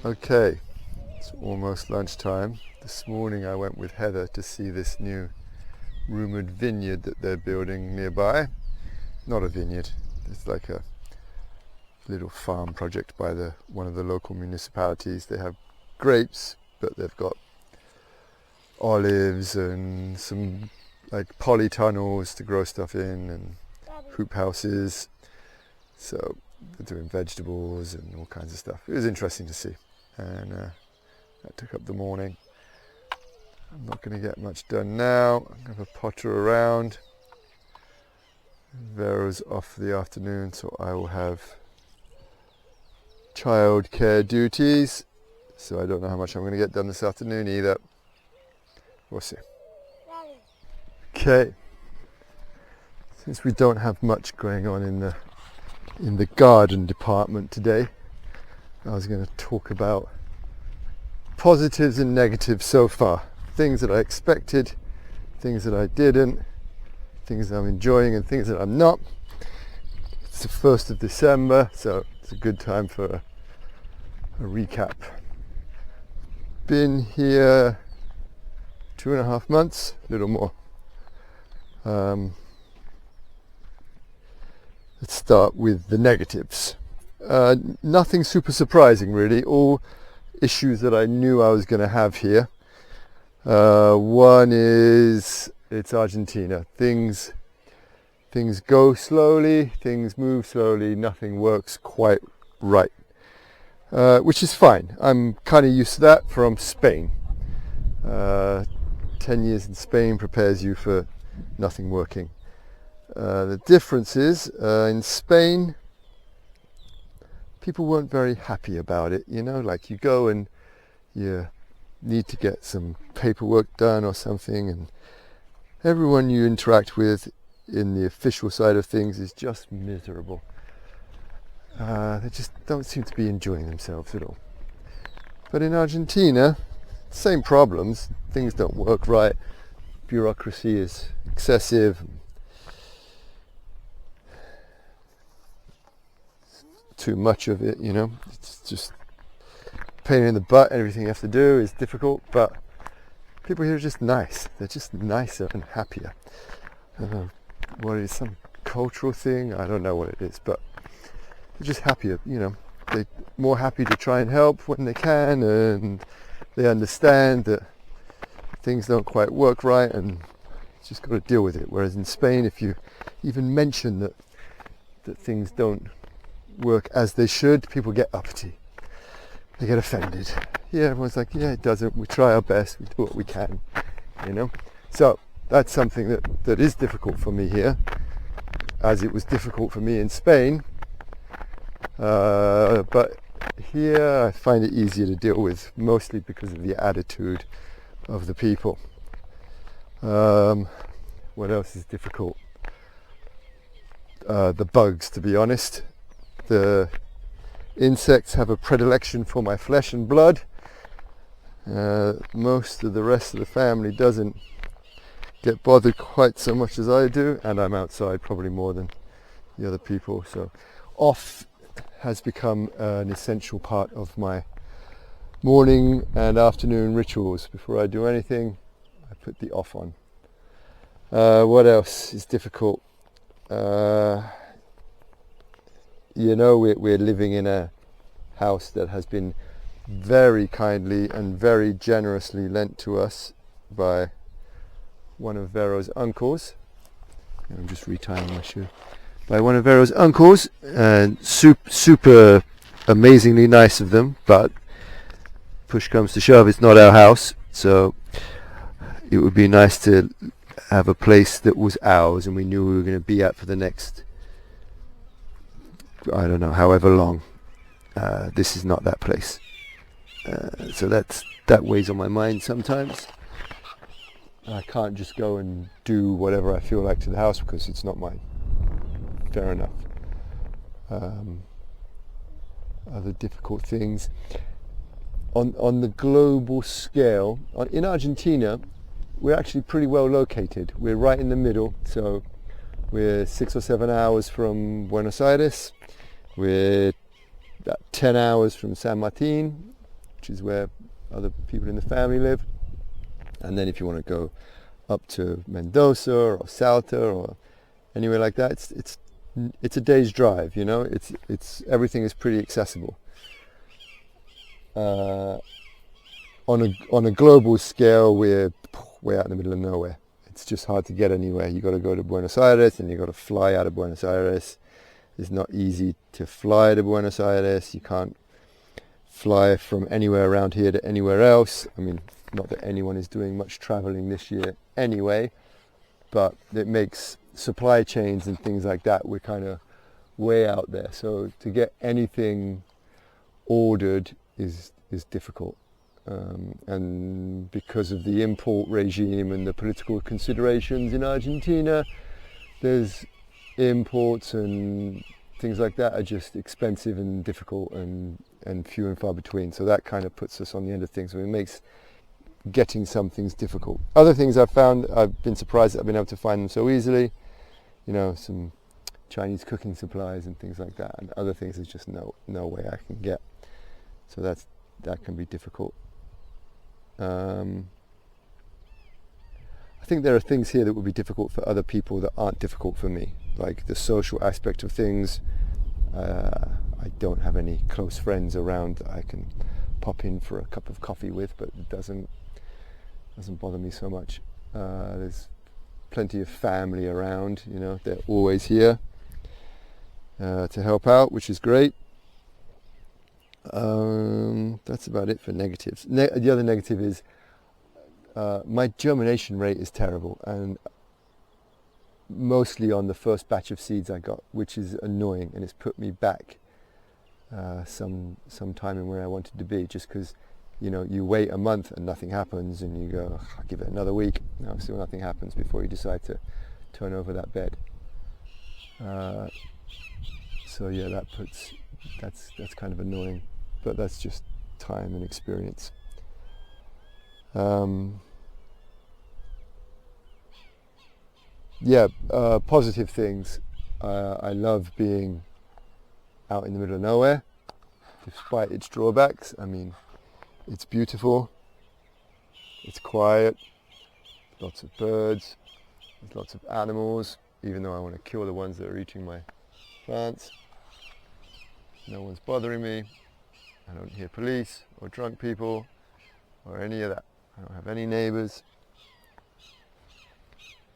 Okay, it's almost lunchtime. This morning I went with Heather to see this new rumoured vineyard that they're building nearby. Not a vineyard, it's like a little farm project by one of the local municipalities. They have grapes, but they've got olives and some like polytunnels to grow stuff in and hoop houses. So they're doing vegetables and all kinds of stuff. It was interesting to see, and that took up the morning. I'm not going to get much done now. I'm going to potter around. Vero's off for the afternoon, so I will have childcare duties. So I don't know how much I'm going to get done this afternoon either. We'll see. Okay. Since we don't have much going on in the garden department today, I was going to talk about positives and negatives so far. Things that I expected, things that I didn't, things that I'm enjoying and things that I'm not. It's the 1st of December, so it's a good time for a recap. Been here 2.5 months, a little more. Let's start with the negatives. Nothing super surprising really, all issues that I knew I was going to have here. One is it's Argentina. Things go slowly, things move slowly, nothing works quite right, which is fine. I'm kind of used to that from Spain. 10 years in Spain prepares you for nothing working. The difference is in Spain people weren't very happy about it, like you go and you need to get some paperwork done or something, and everyone you interact with in the official side of things is just miserable. They just don't seem to be enjoying themselves at all. But in Argentina, same problems. Things don't work right, bureaucracy is excessive, too much of it, it's just pain in the butt. Everything you have to do is difficult, but people here are just nice. They're just nicer and happier. I don't know what it is, some cultural thing, I don't know what it is, but they're just happier, they're more happy to try and help when they can, and they understand that things don't quite work right and you just got to deal with it. Whereas in Spain, if you even mention that things don't work as they should, people get uppity. They get offended. Yeah, everyone's like, yeah, it doesn't. We try our best. We do what we can, So that's something that is difficult for me here, as it was difficult for me in Spain. But here I find it easier to deal with, mostly because of the attitude of the people. What else is difficult? The bugs, to be honest. The insects have a predilection for my flesh and blood. Most of the rest of the family doesn't get bothered quite so much as I do, and I'm outside probably more than the other people. So off has become an essential part of my morning and afternoon rituals. Before I do anything, I put the off on. What else is difficult? We're living in a house that has been very kindly and very generously lent to us by one of Vero's uncles. I'm just retying my shoe. By one of Vero's uncles, and super amazingly nice of them, but push comes to shove, it's not our house, so it would be nice to have a place that was ours and we knew we were going to be at for the next, I don't know, however long. This is not that place. So that weighs on my mind sometimes. I can't just go and do whatever I feel like to the house because it's not mine. Fair enough. Other difficult things. On the global scale, in Argentina, we're actually pretty well located. We're right in the middle, so we're 6 or 7 hours from Buenos Aires. We're about 10 hours from San Martin, which is where other people in the family live. And then if you want to go up to Mendoza or Salta or anywhere like that, it's a day's drive. You know, it's everything is pretty accessible. On a global scale, we're way out in the middle of nowhere. It's just hard to get anywhere. You got to go to Buenos Aires, and you got to fly out of Buenos Aires. It's not easy to fly to Buenos Aires. You can't fly from anywhere around here to anywhere else. I mean, not that anyone is doing much traveling this year anyway, but it makes supply chains and things like that, we're kind of way out there. So to get anything ordered is difficult. And because of the import regime and the political considerations in Argentina, there's imports and things like that are just expensive and difficult and few and far between. So that kind of puts us on the end of things. So it makes getting some things difficult. Other things I've found, I've been surprised that I've been able to find them so easily. You know, some Chinese cooking supplies and things like that. And other things there's just no way I can get. So that can be difficult. I think there are things here that would be difficult for other people that aren't difficult for me, like the social aspect of things. I don't have any close friends around that I can pop in for a cup of coffee with, but it doesn't bother me so much. There's plenty of family around, you know, they're always here to help out, which is great. That's about it for negatives. The other negative is my germination rate is terrible, and mostly on the first batch of seeds I got, which is annoying, and it's put me back some time in where I wanted to be, just because, you know, you wait a month and nothing happens, and you go, I'll give it another week, no, still nothing happens before you decide to turn over that bed. So yeah, that's kind of annoying, but that's just time and experience. Positive things. I love being out in the middle of nowhere, despite its drawbacks. I mean, it's beautiful, it's quiet, lots of birds, there's lots of animals, even though I want to kill the ones that are eating my plants. No one's bothering me. I don't hear police or drunk people or any of that. I don't have any neighbors,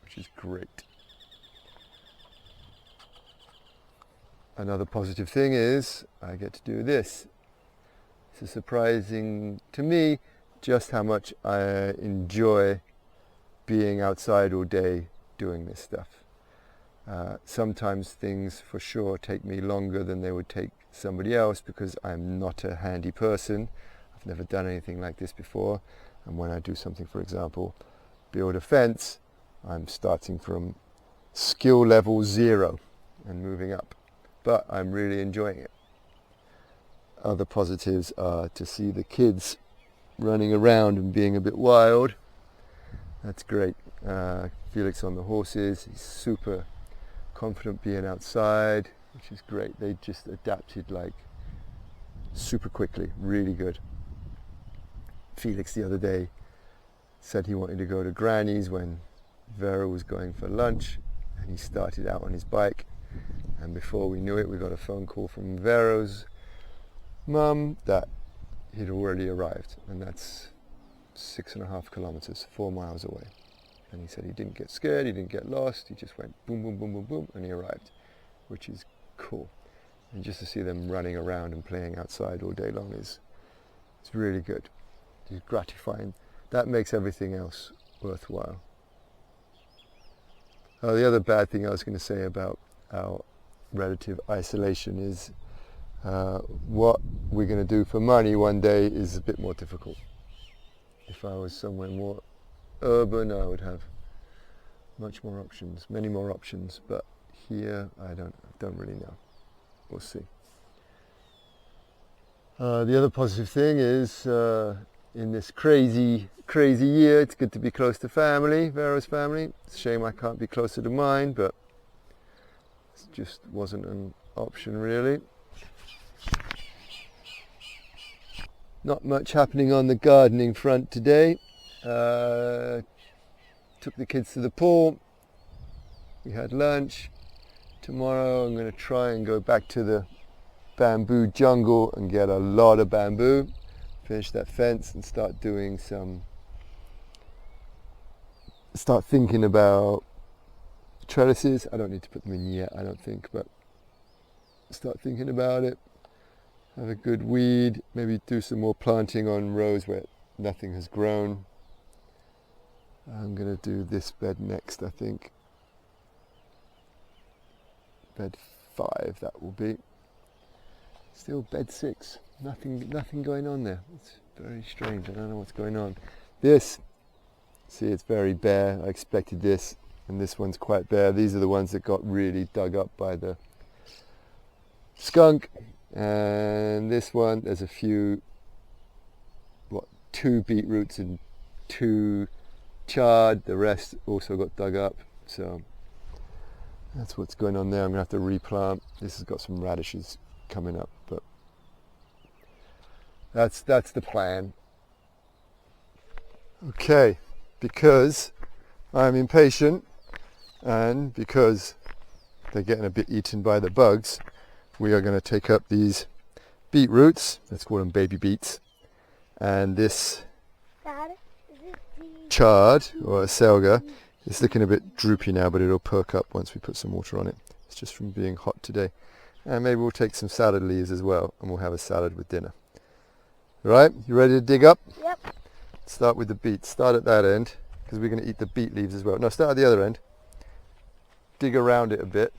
which is great. Another positive thing is I get to do this. It's surprising to me just how much I enjoy being outside all day doing this stuff. Sometimes things for sure take me longer than they would take somebody else because I'm not a handy person. I've never done anything like this before, and when I do something, for example, build a fence, I'm starting from skill level 0 and moving up, but I'm really enjoying it. Other positives are to see the kids running around and being a bit wild. That's great. Felix on the horses, he's super confident being outside, which is great. They just adapted like super quickly, really good. Felix the other day said he wanted to go to Granny's when Vera was going for lunch, and he started out on his bike, and before we knew it, we got a phone call from Vera's mum that he'd already arrived, and that's 6.5 kilometers, 4 miles away. And he said he didn't get scared, he didn't get lost, he just went boom, boom, boom, boom, boom, and he arrived, which is cool. And just to see them running around and playing outside all day long it's really good. It's gratifying. That makes everything else worthwhile. The other bad thing I was going to say about our relative isolation is what we're going to do for money one day is a bit more difficult. If I was somewhere more urban, I would have much more options, many more options, but here I don't really know. We'll see. The other positive thing is in this crazy year, it's good to be close to family, Vera's family. It's a shame I can't be closer to mine, but it just wasn't an option really. Not much happening on the gardening front today. Took the kids to the pool. We had lunch. Tomorrow I'm going to try and go back to the bamboo jungle and get a lot of bamboo. Finish that fence and start doing some... Start thinking about trellises. I don't need to put them in yet, I don't think, but start thinking about it. Have a good weed, maybe do some more planting on rows where nothing has grown. I'm going to do this bed next, I think. Bed 5 that will be. Still bed 6. Nothing going on there. It's very strange. I don't know what's going on. This, see, it's very bare. I expected this, and this one's quite bare. These are the ones that got really dug up by the skunk. And this one, there's a few, 2 beetroots and 2 chard. The rest also got dug up. So that's what's going on there. I'm going to have to replant. This has got some radishes coming up, but that's the plan. Okay, because I'm impatient and because they're getting a bit eaten by the bugs, we are going to take up these beetroots, let's call them baby beets, and this chard or acelga is looking a bit droopy now, but it'll perk up once we put some water on it. It's just from being hot today. And maybe we'll take some salad leaves as well, and we'll have a salad with dinner. Right, you ready to dig up? Yep. Start with the beets. Start at that end, because we're going to eat the beet leaves as well. No, start at the other end. Dig around it a bit,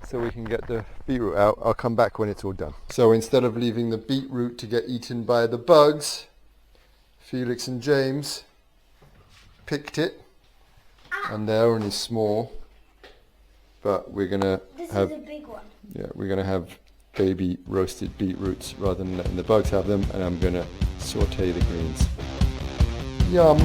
so we can get the beetroot out. I'll come back when it's all done. So instead of leaving the beetroot to get eaten by the bugs, Felix and James picked it, and they're only small, but we're gonna have... This is a big one. Yeah, we're gonna have baby roasted beetroots rather than letting the bugs have them, and I'm gonna saute the greens. Yum!